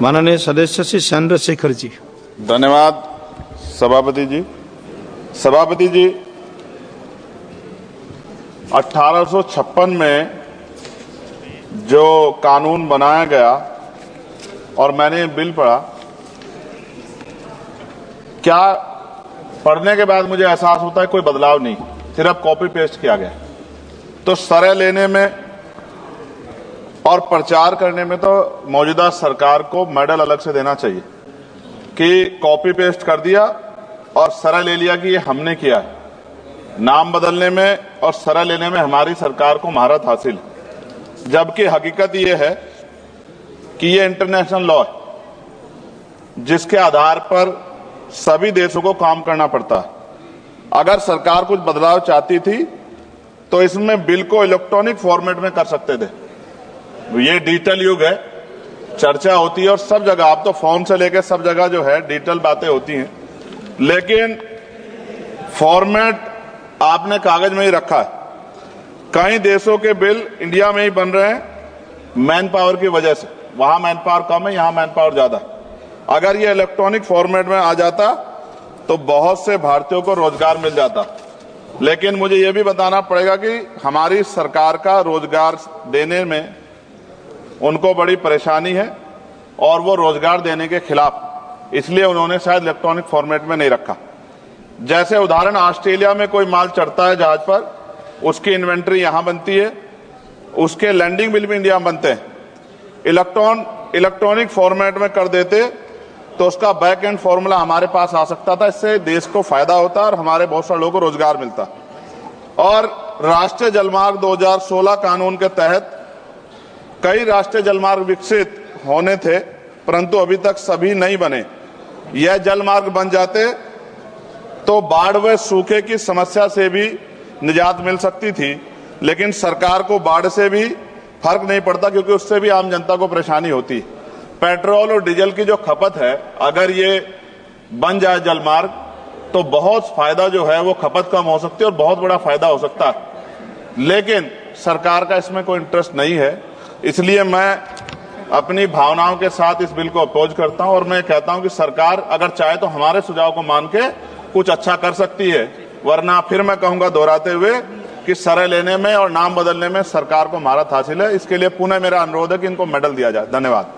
माननीय सदस्य श्री चंद्रशेखर जी। धन्यवाद सभापति जी। सभापति जी, 1856 में जो कानून बनाया गया और मैंने बिल पढ़ा, क्या पढ़ने के बाद मुझे एहसास होता है कोई बदलाव नहीं, सिर्फ कॉपी पेस्ट किया गया। तो सरह लेने में और प्रचार करने में तो मौजूदा सरकार को मेडल अलग से देना चाहिए कि कॉपी पेस्ट कर दिया और सरह ले लिया कि ये हमने किया है। नाम बदलने में और सरह लेने में हमारी सरकार को महारत हासिल है, जबकि हकीकत ये है कि ये इंटरनेशनल लॉ है जिसके आधार पर सभी देशों को काम करना पड़ता है। अगर सरकार कुछ बदलाव चाहती थी तो इसमें बिल को इलेक्ट्रॉनिक फॉर्मेट में कर सकते थे। ये डिजिटल युग है, चर्चा होती है और सब जगह, आप तो फोन से लेकर सब जगह जो है डिजिटल बातें होती हैं, लेकिन फॉर्मेट आपने कागज में ही रखा है। कई देशों के बिल इंडिया में ही बन रहे हैं मैन पावर की वजह से। वहां मैन पावर कम है, यहां मैन पावर ज्यादा है। अगर ये इलेक्ट्रॉनिक फॉर्मेट में आ जाता तो बहुत से भारतीयों को रोजगार मिल जाता। लेकिन मुझे ये भी बताना पड़ेगा कि हमारी सरकार का रोजगार देने में उनको बड़ी परेशानी है और वो रोजगार देने के खिलाफ, इसलिए उन्होंने शायद इलेक्ट्रॉनिक फॉर्मेट में नहीं रखा। जैसे उदाहरण, ऑस्ट्रेलिया में कोई माल चढ़ता है जहाज पर, उसकी इन्वेंट्री यहां बनती है, उसके लैंडिंग बिल भी इंडिया में बनते हैं। इलेक्ट्रॉनिक फॉर्मेट में कर देते तो उसका बैक एंड फॉर्मूला हमारे पास आ सकता था। इससे देश को फायदा होता और हमारे बहुत सारे लोगों को रोजगार मिलता। और राष्ट्रीय जलमार्ग 2016 कानून के तहत कई राष्ट्रीय जलमार्ग विकसित होने थे, परंतु अभी तक सभी नहीं बने। यह जलमार्ग बन जाते तो बाढ़ व सूखे की समस्या से भी निजात मिल सकती थी, लेकिन सरकार को बाढ़ से भी फर्क नहीं पड़ता क्योंकि उससे भी आम जनता को परेशानी होती। पेट्रोल और डीजल की जो खपत है, अगर ये बन जाए जलमार्ग तो बहुत फायदा जो है वो खपत कम हो सकती है और बहुत बड़ा फायदा हो सकता है। लेकिन सरकार का इसमें कोई इंटरेस्ट नहीं है, इसलिए मैं अपनी भावनाओं के साथ इस बिल को अपोज करता हूं और मैं कहता हूं कि सरकार अगर चाहे तो हमारे सुझाव को मान के कुछ अच्छा कर सकती है, वरना फिर मैं कहूंगा दोहराते हुए कि सरह लेने में और नाम बदलने में सरकार को महारत हासिल है। इसके लिए पुनः मेरा अनुरोध है कि इनको मेडल दिया जाए। धन्यवाद।